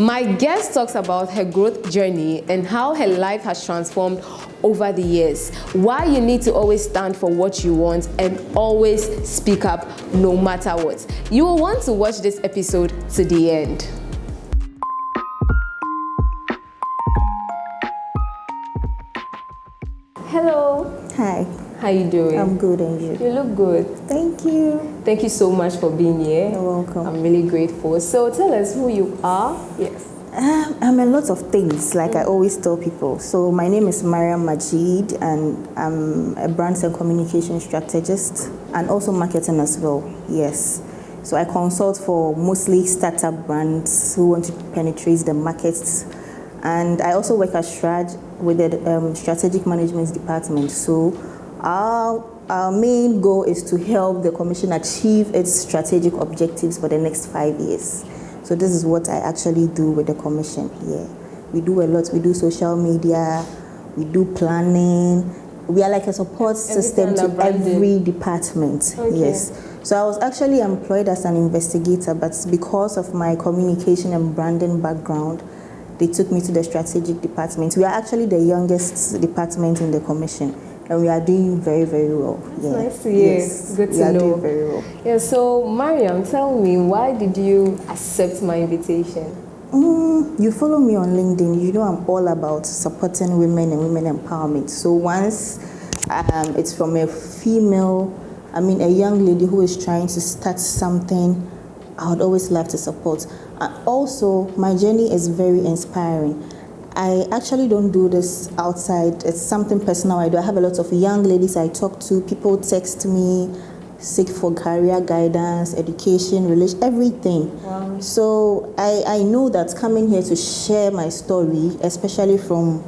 My guest talks about her growth journey and how her life has transformed over the years. Why you need to always stand for what you want and always speak up no matter what. You will want to watch this episode to the end. Hello. Hi. How you doing? I'm good, and you? You look good. Thank you. Thank you so much for being here. You're welcome. I'm really grateful. So tell us who you are. Yes. I'm a lot of things, like I always tell people. So my name is Mariam Majid, and I'm a brands and communication strategist, and also marketing as well. Yes. So I consult for mostly startup brands who want to penetrate the markets, and I also work as with the strategic management department. So our main goal is to help the commission achieve its strategic objectives for the next 5 years. So this is what I actually do with the commission. Yeah, we do a lot. We do social media, we do planning. We are like a support system to every department. Okay. Yes. So I was actually employed as an investigator, but because of my communication and branding background, they took me to the strategic department. We are actually the youngest department in the commission, and we are doing very, very well. That's nice to hear. Yes, good to know. We are doing very well. Yeah, so Mariam, tell me, why did you accept my invitation? You follow me on LinkedIn. You know I'm all about supporting women and women empowerment. So once it's from a female, a young lady who is trying to start something, I would always love to support. Also, my journey is very inspiring. I actually don't do this outside. It's something personal I do. I have a lot of young ladies I talk to. People text me, seek for career guidance, education, relation, everything. Wow. So I know that coming here to share my story, especially from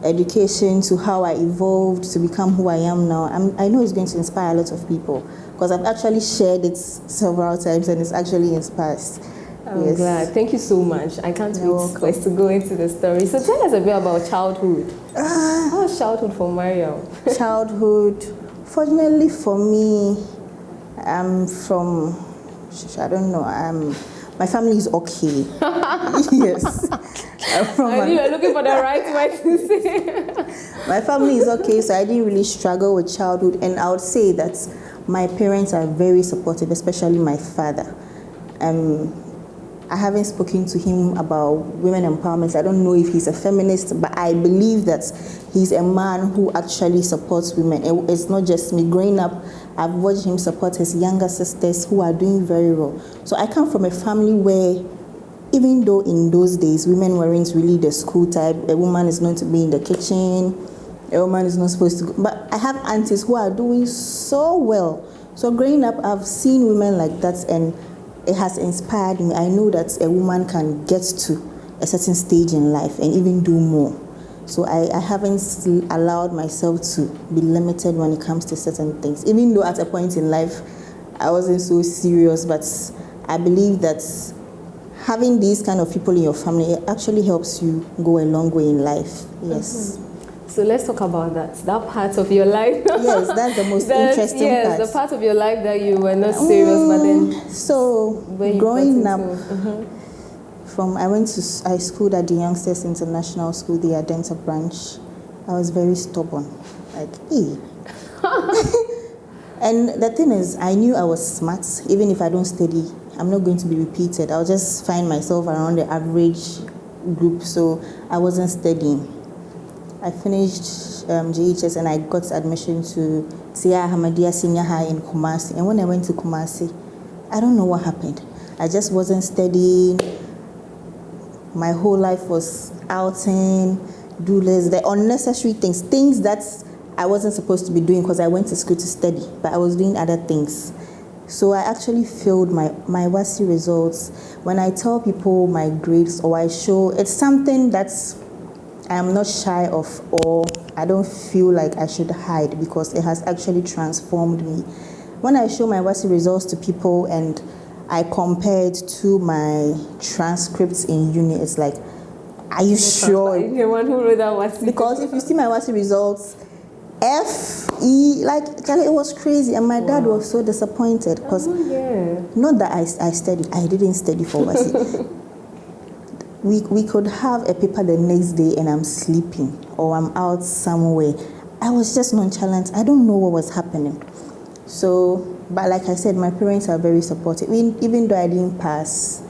education to how I evolved to become who I am now, I know it's going to inspire a lot of people, because I've actually shared it several times and it's actually inspires. I'm glad. Thank you so much. I can't wait to go into the story. So tell us a bit about childhood. How was childhood for Mariam? Childhood, fortunately for me, I'm from, I don't know, my family is okay. Yes. I knew you were looking for the right way to say. My family is okay, so I didn't really struggle with childhood. And I would say that my parents are very supportive, especially my father. I haven't spoken to him about women empowerment. I don't know if he's a feminist, but I believe that he's a man who actually supports women. It's not just me. Growing up, I've watched him support his younger sisters who are doing very well. So I come from a family where, even though in those days women weren't really the school type, a woman is known to be in the kitchen, a woman is not supposed to go. But I have aunties who are doing so well. So growing up, I've seen women like that, and it has inspired me. I know that a woman can get to a certain stage in life and even do more. So I haven't allowed myself to be limited when it comes to certain things. Even though at a point in life, I wasn't so serious, but I believe that having these kind of people in your family, it actually helps you go a long way in life. Yes. Mm-hmm. So let's talk about that part of your life. Yes, that's the most interesting part. Yes, the part of your life that you were not serious, but then... So, growing up, I schooled at the Youngsters International School, the Adenta branch. I was very stubborn. Like, And the thing is, I knew I was smart. Even if I don't study, I'm not going to be repeated. I'll just find myself around the average group, so I wasn't studying. I finished GHS and I got admission to Tia Hamadia Senior High in Kumasi. And when I went to Kumasi, I don't know what happened. I just wasn't studying. My whole life was outing, do less, the unnecessary things that I wasn't supposed to be doing because I went to school to study, but I was doing other things. So I actually failed my WASI results. When I tell people my grades or I show, it's something that's I am not shy of, or I don't feel like I should hide, because it has actually transformed me. When I show my WASI results to people and I compare it to my transcripts in uni, it's like, are you sure? The one who wrote that WASI. Because if you see my WASI results, F, E, like, it was crazy. And my dad was so disappointed because not that I studied. I didn't study for WASI. we could have a paper the next day and I'm sleeping or I'm out somewhere. I was just nonchalant. I don't know what was happening. So, but like I said, my parents are very supportive. Even though I didn't pass,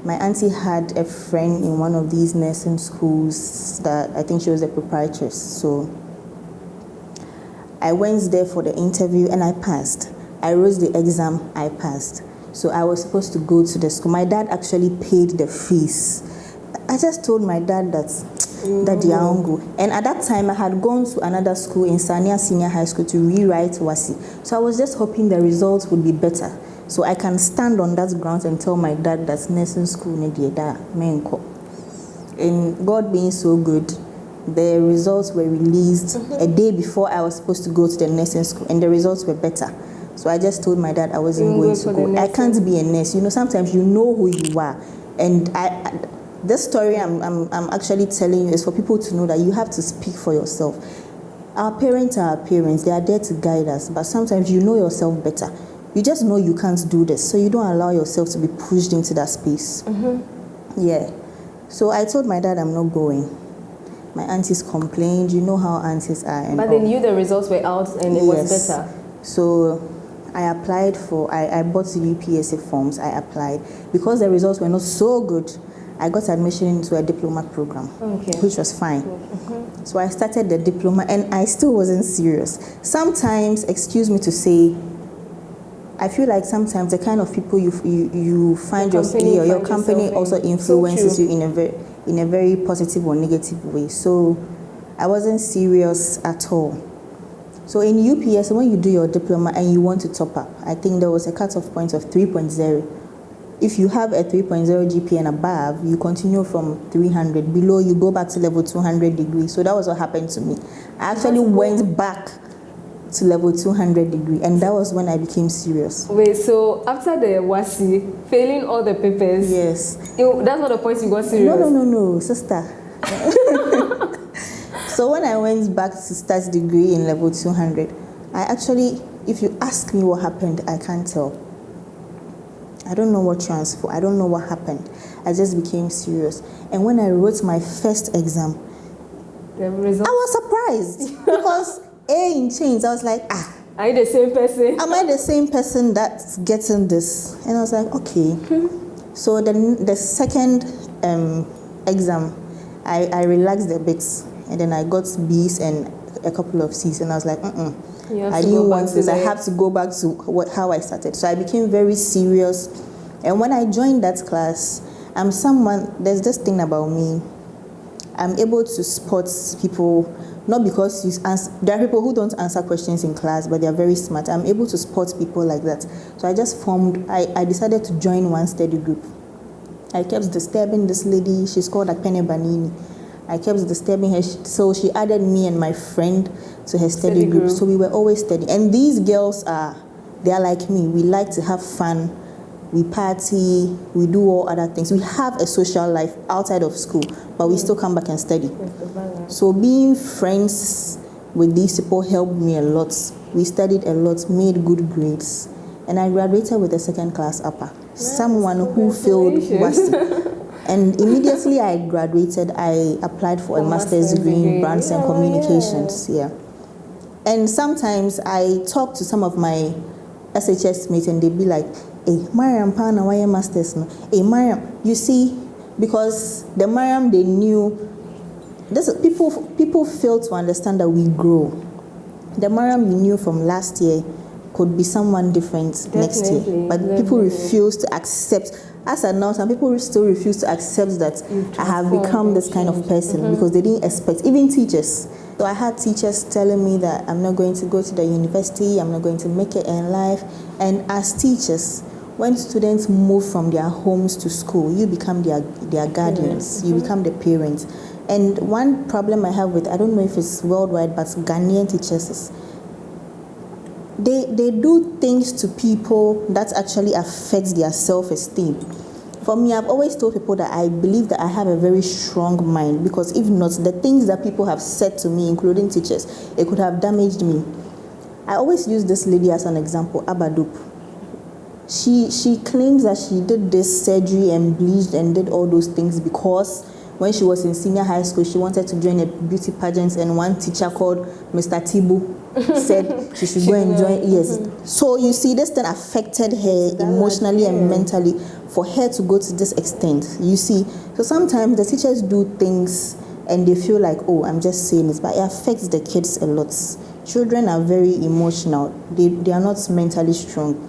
my auntie had a friend in one of these nursing schools that I think she was the proprietress. So I went there for the interview and I passed. I wrote the exam, I passed. So I was supposed to go to the school. My dad actually paid the fees. I just told my dad that Daddy, I won't go. And at that time, I had gone to another school in Sania Senior High School to rewrite WASI. So I was just hoping the results would be better. So I can stand on that ground and tell my dad that nursing school needed that. And God being so good, the results were released a day before I was supposed to go to the nursing school, and the results were better. So I just told my dad I wasn't going to go. I can't be a nurse. You know, sometimes you know who you are. And this story I'm actually telling you is for people to know that you have to speak for yourself. Our parents are our parents. They are there to guide us. But sometimes you know yourself better. You just know you can't do this. So you don't allow yourself to be pushed into that space. Yeah. So I told my dad I'm not going. My aunties complained. You know how aunties are. And but they knew the results were out and it was better. So I applied for, I bought the UPSA forms. I applied. Because the results were not so good, I got admission into a diploma program, which was fine. So I started the diploma and I still wasn't serious. Sometimes, excuse me to say, I feel like sometimes the kind of people you find your company also influences you in a very positive or negative way. So I wasn't serious at all. So in UPS, when you do your diploma and you want to top up, I think there was a cutoff point of 3.0. If you have a 3.0 GPA and above, you continue from 300. Below, you go back to level 200 degree. So that was what happened to me. I actually went back to level 200 degree, and that was when I became serious. Wait, so after the WASI, failing all the papers, yes, that's not the point you got serious? No, sister. So when I went back to start degree in level 200, I actually, if you ask me what happened, I can't tell. I don't know what transfer, I don't know what happened. I just became serious. And when I wrote my first exam, I was surprised because A in chains, I was like, are you the same person? Am I the same person that's getting this? And I was like, okay. So the second exam, I relaxed a bit, and then I got B's and a couple of C's, and I was like, I didn't want this. I have to go back to how I started. So I became very serious. And when I joined that class, I'm someone, there's this thing about me. I'm able to spot people, not because there are people who don't answer questions in class, but they're very smart. I'm able to spot people like that. So I just I decided to join one study group. I kept disturbing this lady. She's called Akpene Banini. I kept disturbing her, so she added me and my friend to her study group. So we were always studying. And these girls they're like me. We like to have fun. We party. We do all other things. We have a social life outside of school, but we still come back and study. So being friends with these people helped me a lot. We studied a lot, made good grades, and I graduated with a second class upper. Someone who failed WASI. And immediately I graduated, I applied for a master's degree in brands and communications. Yeah. And sometimes I talk to some of my SHS mates and they'd be like, hey, Mariam, Pana, why your master's? No? Hey, Mariam, you see, because the Mariam they knew, people fail to understand that we grow. The Mariam you knew from last year could be someone different next year. But people refuse to accept. As a now, some people still refuse to accept that I have become this kind of person because they didn't expect, even teachers. So I had teachers telling me that I'm not going to go to the university, I'm not going to make it in life. And as teachers, when students move from their homes to school, you become their guardians, you become the parents. And one problem I have with, I don't know if it's worldwide, but Ghanaian teachers is, they do things to people that actually affects their self-esteem. For me, I've always told people that I believe that I have a very strong mind, because if not, the things that people have said to me, including teachers, it could have damaged me. I always use this lady as an example, Abadoop. She claims that she did this surgery and bleached and did all those things because when she was in senior high school, she wanted to join a beauty pageant, and one teacher called Mr. Tibu said she should go and join. Yes. So you see, this thing affected her emotionally and mentally for her to go to this extent. You see, so sometimes the teachers do things and they feel like, oh, I'm just saying this, but it affects the kids a lot. Children are very emotional. They are not mentally strong.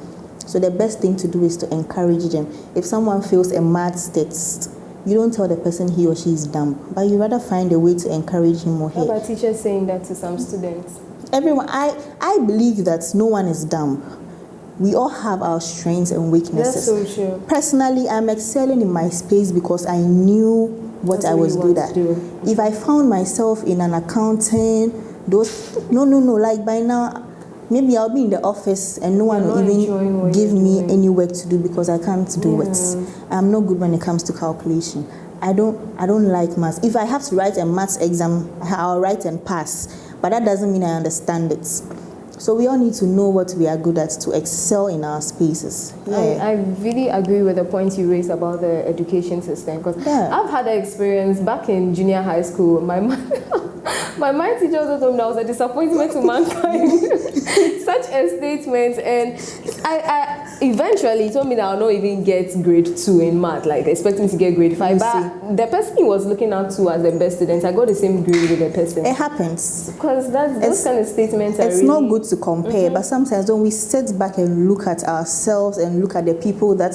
So the best thing to do is to encourage them. If someone fails a maths test, you don't tell the person he or she is dumb, but you rather find a way to encourage him or her. How about teachers saying that to some students? Everyone, I believe that no one is dumb. We all have our strengths and weaknesses. That's so true. Personally, I'm excelling in my space because I knew what I was good at. If I found myself in an accounting, no, like by now, maybe I'll be in the office and no one will even give me any work to do because I can't do it. I'm not good when it comes to calculation. I don't like maths. If I have to write a maths exam, I'll write and pass. But that doesn't mean I understand it. So we all need to know what we are good at to excel in our spaces. I really agree with the point you raised about the education system, because I've had an experience back in junior high school. My mind teacher also told me that was a disappointment to mankind. Such a statement, and I eventually told me that I'll not even get grade 2 in math, like expecting to get grade 5. But the person he was looking out to as the best student, I got the same grade with the person. It happens. Because those kind of statements are really... It's not good to compare, but sometimes when we sit back and look at ourselves and look at the people that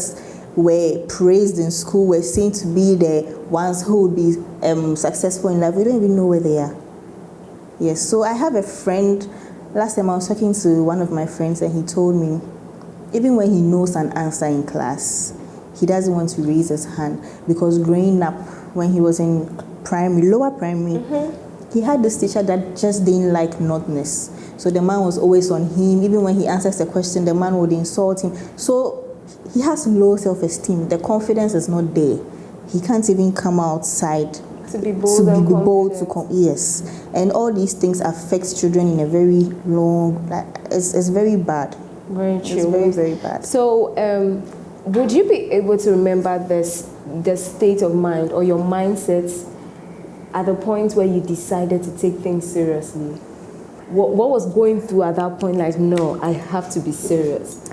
were praised in school, were seen to be the ones who would be successful in life, we don't even know where they are. Yes, so I have a friend. Last time I was talking to one of my friends and he told me, even when he knows an answer in class, he doesn't want to raise his hand because growing up, when he was in lower primary, he had this teacher that just didn't like notness. So the man was always on him. Even when he answers a question, the man would insult him. So he has low self-esteem. The confidence is not there. He can't even come outside to be bold, yes, and all these things affect children in a very long. It's very bad. Very true. It's very, very bad. So, would you be able to remember the state of mind or your mindset at the point where you decided to take things seriously? What was going through at that point? Like, no, I have to be serious.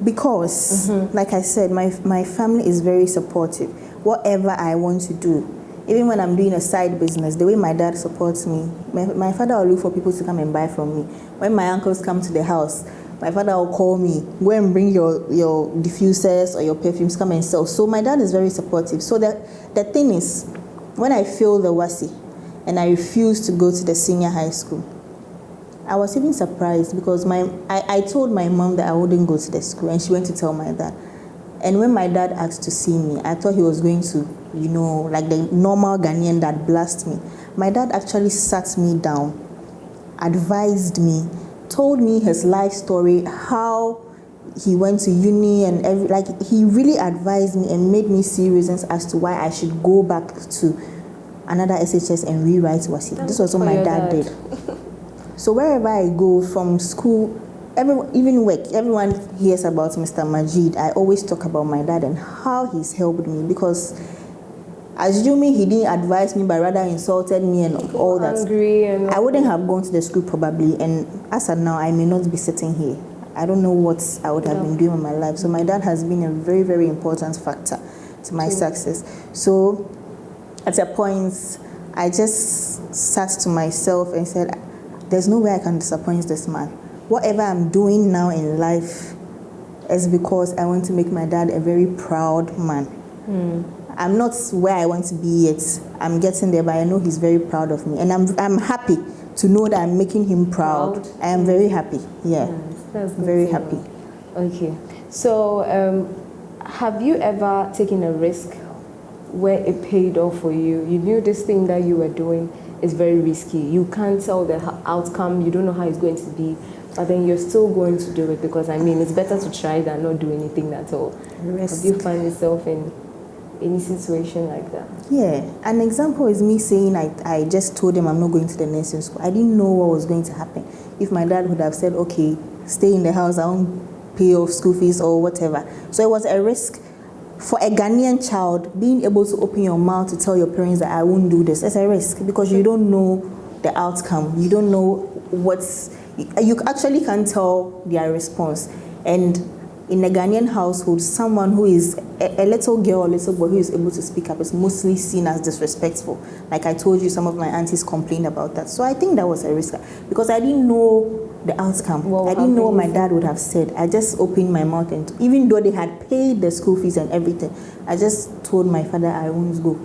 Because, like I said, my family is very supportive. Whatever I want to do, even when I'm doing a side business, the way my dad supports me, my father will look for people to come and buy from me. When my uncles come to the house, my father will call me, go and bring your diffusers or your perfumes, come and sell. So my dad is very supportive. So the thing is, when I failed the WASI and I refused to go to the senior high school, I was even surprised because I told my mom that I wouldn't go to the school and she went to tell my dad. And when my dad asked to see me, I thought he was going to, like the normal Ghanaian dad, blast me. My dad actually sat me down, advised me, told me his life story, how he went to uni and he really advised me and made me see reasons as to why I should go back to another SHS and rewrite WASI. This was what my dad did. So wherever I go from school, even work, everyone hears about Mr. Majid. I always talk about my dad and how he's helped me, because assuming he didn't advise me but rather insulted me and all that, I wouldn't have gone to the school probably, and as of now I may not be sitting here. I don't know what I would have been doing in my life. So my dad has been a very, very important factor to my success. So at a point I just sat to myself and said, there's no way I can disappoint this man. Whatever I'm doing now in life is because I want to make my dad a very proud man. I'm not where I want to be yet. I'm getting there, but I know he's very proud of me. And I'm happy to know that I'm making him proud. I am very happy. Yeah, that's very happy. Okay. So have you ever taken a risk where it paid off for you? You knew this thing that you were doing is very risky. You can't tell the outcome. You don't know how it's going to be. But then you're still going to do it because, it's better to try than not do anything at all. Have you find yourself in any situation like that? Yeah. An example is me saying I just told him I'm not going to the nursing school. I didn't know what was going to happen. If my dad would have said, okay, stay in the house, I won't pay off school fees or whatever. So it was a risk. For a Ghanaian child, being able to open your mouth to tell your parents that I won't do this, it's a risk because you don't know the outcome. You don't know you actually can't tell their response. And in a Ghanaian household, someone who is a little girl or little boy who is able to speak up is mostly seen as disrespectful. Like I told you, some of my aunties complained about that. So I think that was a risk because I didn't know the outcome. I didn't know what my dad would have said. I just opened my mouth, and even though they had paid the school fees and everything, I just told my father I won't go.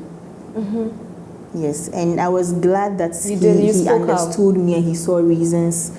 Yes, and I was glad that he understood me and he saw reasons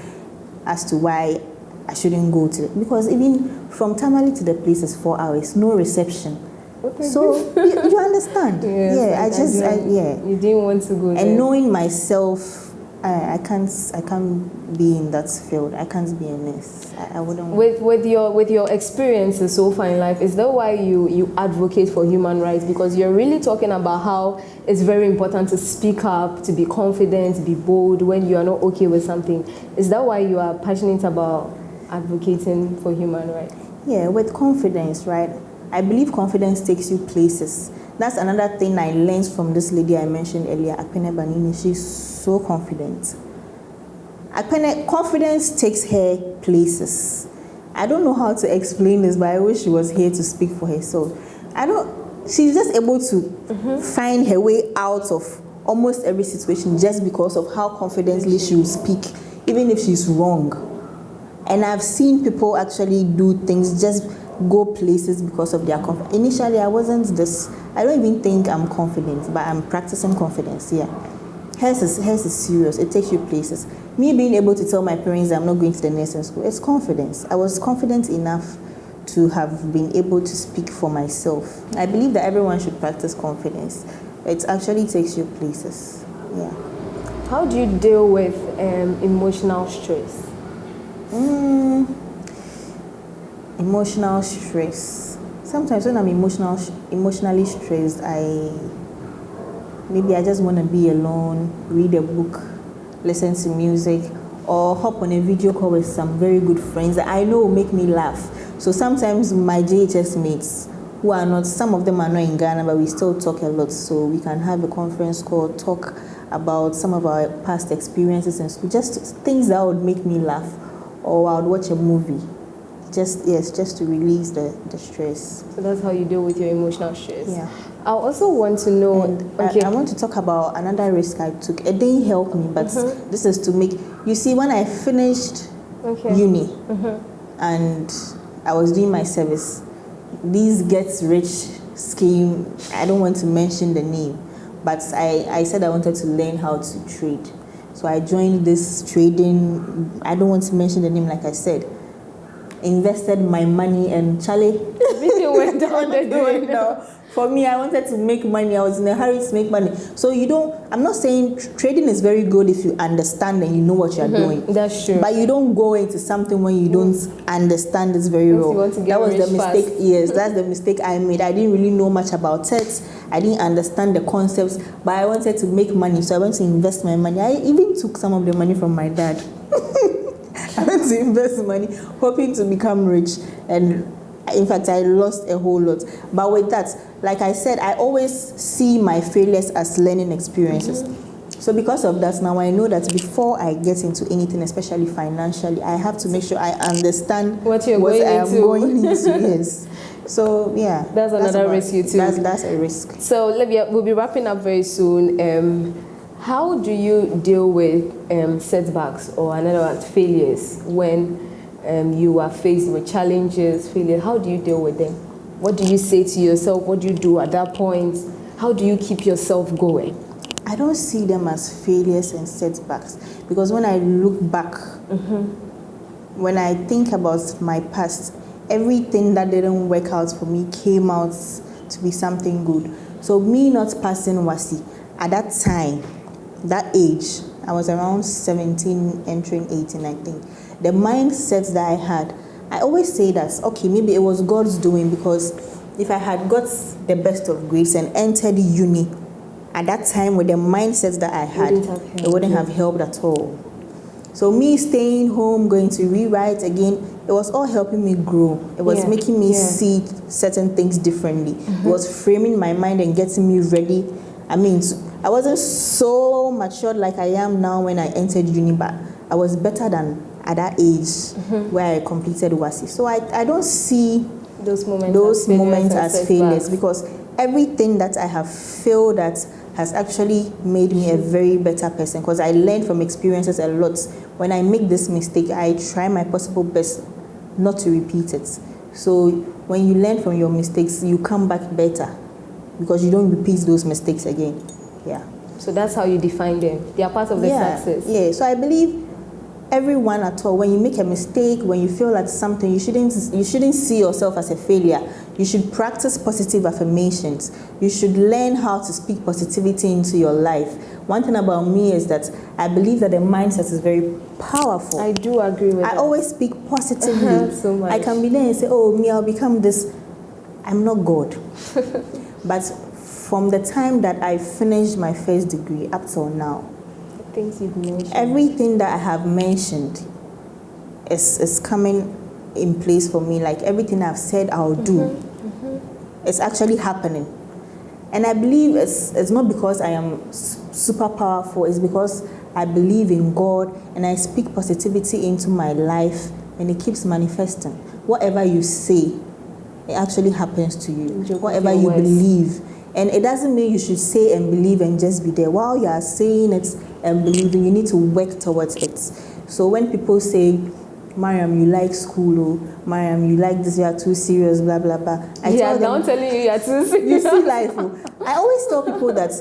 as to why I shouldn't go to it. Because even from Tamale to the place is 4 hours, no reception. Okay. So you understand? Yes, you didn't want to go and there. Knowing myself, I can't be in that field. I can't be a nurse. I wouldn't. With your experiences so far in life, is that why you advocate for human rights? Because you're really talking about how it's very important to speak up, to be confident, to be bold when you are not okay with something. Is that why you are passionate about advocating for human rights? Yeah, with confidence, right? I believe confidence takes you places. That's another thing I learned from this lady I mentioned earlier, Akpene Banini. She's so confident. Confidence takes her places. I don't know how to explain this, but I wish she was here to speak for herself. She's just able to find her way out of almost every situation just because of how confidently she will speak, even if she's wrong. And I've seen people actually do things, just go places because of their confidence. Initially, I don't even think I'm confident, but I'm practicing confidence, yeah. Hers is serious. It takes you places. Me being able to tell my parents I'm not going to the nursing school, it's confidence. I was confident enough to have been able to speak for myself. I believe that everyone should practice confidence. It actually takes you places, yeah. How do you deal with emotional stress? Emotional stress. Sometimes when I'm emotionally stressed, maybe I just want to be alone, read a book, listen to music, or hop on a video call with some very good friends that I know will make me laugh. So sometimes my JHS mates, some of them are not in Ghana, but we still talk a lot. So we can have a conference call, talk about some of our past experiences in school, just things that would make me laugh. Or I would watch a movie, just to release the stress. So that's how you deal with your emotional stress. Yeah. I also want to know. I want to talk about another risk I took. It didn't help me, but this is to make. You see, when I finished uni and I was doing my service, these Get Rich scheme. I don't want to mention the name, but I said I wanted to learn how to trade. So I joined this trading, I don't want to mention the name like I said, invested my money and Charlie. Everything went down the drain. For me, I wanted to make money. I was in a hurry to make money. So I'm not saying trading is very good if you understand and you know what you're doing. That's true. But you don't go into something when you don't understand it's very wrong. That was the mistake. Fast. Yes, that's the mistake I made. I didn't really know much about it. I didn't understand the concepts, but I wanted to make money. So I went to invest my money. I even took some of the money from my dad. I went to invest money, hoping to become rich. And in fact, I lost a whole lot. But with that, like I said, I always see my failures as learning experiences. So because of that, now I know that before I get into anything, especially financially, I have to make sure I understand what I am going into. Yes. So yeah, that's another risk you took. That's a risk. So we'll be wrapping up very soon. How do you deal with setbacks or another word, failures when you are faced with challenges, failures? How do you deal with them? What do you say to yourself? What do you do at that point? How do you keep yourself going? I don't see them as failures and setbacks because when I look back, when I think about my past, everything that didn't work out for me came out to be something good. So me not passing WASI, at that time, that age, I was around 17, entering 18, I think. The mindset that I had, I always say that, okay, maybe it was God's doing because if I had got the best of grades and entered uni at that time with the mindset that I had, it wouldn't have helped at all. So me staying home, going to rewrite again, it was all helping me grow. It was making me see certain things differently. It was framing my mind and getting me ready. I mean, I wasn't so matured like I am now when I entered uni, but I was better than at that age where I completed WASI. So I don't see those moments as failures, because everything that I have failed at has actually made me a very better person, because I learned from experiences a lot. When I make this mistake, I try my possible best not to repeat it. So when you learn from your mistakes, you come back better, because you don't repeat those mistakes again. Yeah. So that's how you define them. They are part of the success. Yeah. So I believe everyone at all, when you make a mistake, when you feel at something, you shouldn't see yourself as a failure. You should practice positive affirmations. You should learn how to speak positivity into your life. One thing about me is that I believe that the mindset is very powerful. I do agree with that. I always speak positively. So much. I can be there and say, oh, me, I'll become this. I'm not God. But from the time that I finished my first degree up till now, things you've mentioned, everything that I have mentioned is coming in place for me. Like everything I've said I'll do, it's actually happening. And I believe it's not because I am super powerful, it's because I believe in God and I speak positivity into my life, and it keeps manifesting. Whatever you say, it actually happens to you. Whatever you believe. And it doesn't mean you should say and believe and just be there. While you are saying it and believing, you need to work towards it. So when people say, Mariam, you like school, or Mariam, you like this, you are too serious, blah, blah, blah. I tell them, I'm telling you, you are too serious. You see life. I always tell people that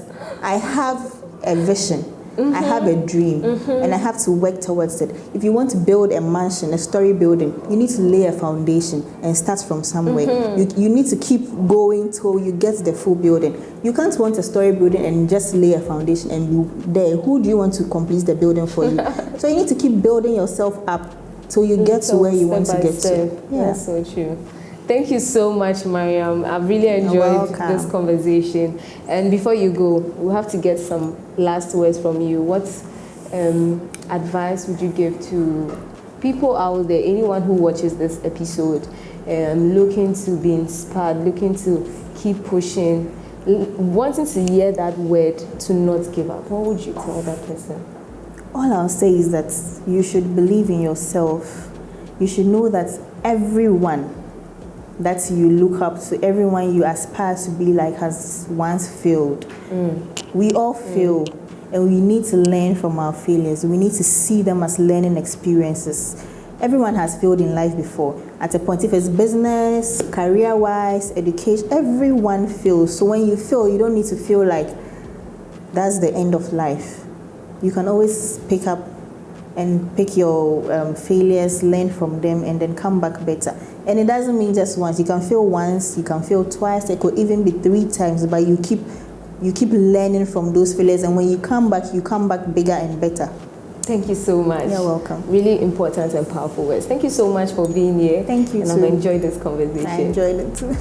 I have a vision. I have a dream, and I have to work towards it. If you want to build a mansion, a story building, you need to lay a foundation and start from somewhere. You need to keep going till you get the full building. You can't want a story building and just lay a foundation and be there. Who do you want to complete the building for you? So you need to keep building yourself up till you get to where you want to get to. Yeah. That's so true. Thank you so much, Mariam. I've really enjoyed this conversation. And before you go, we'll have to get some last words from you. What advice would you give to people out there, anyone who watches this episode, looking to be inspired, looking to keep pushing, wanting to hear that word to not give up? What would you tell that person? All I'll say is that you should believe in yourself. You should know that everyone that you look up to, everyone you aspire to be like has once failed. We all fail, and we need to learn from our failures. We need to see them as learning experiences. Everyone has failed in life before. At a point, if it's business, career-wise, education, everyone fails. So when you fail, you don't need to feel like that's the end of life. You can always pick up and pick your failures, learn from them, and then come back better. And it doesn't mean just once. You can fail once, you can fail twice, it could even be 3 times, but you keep learning from those failures, and when you come back bigger and better. Thank you so much. You're welcome. Really important and powerful words. Thank you so much for being here. Thank you and too. I've enjoyed this conversation. I enjoyed it too.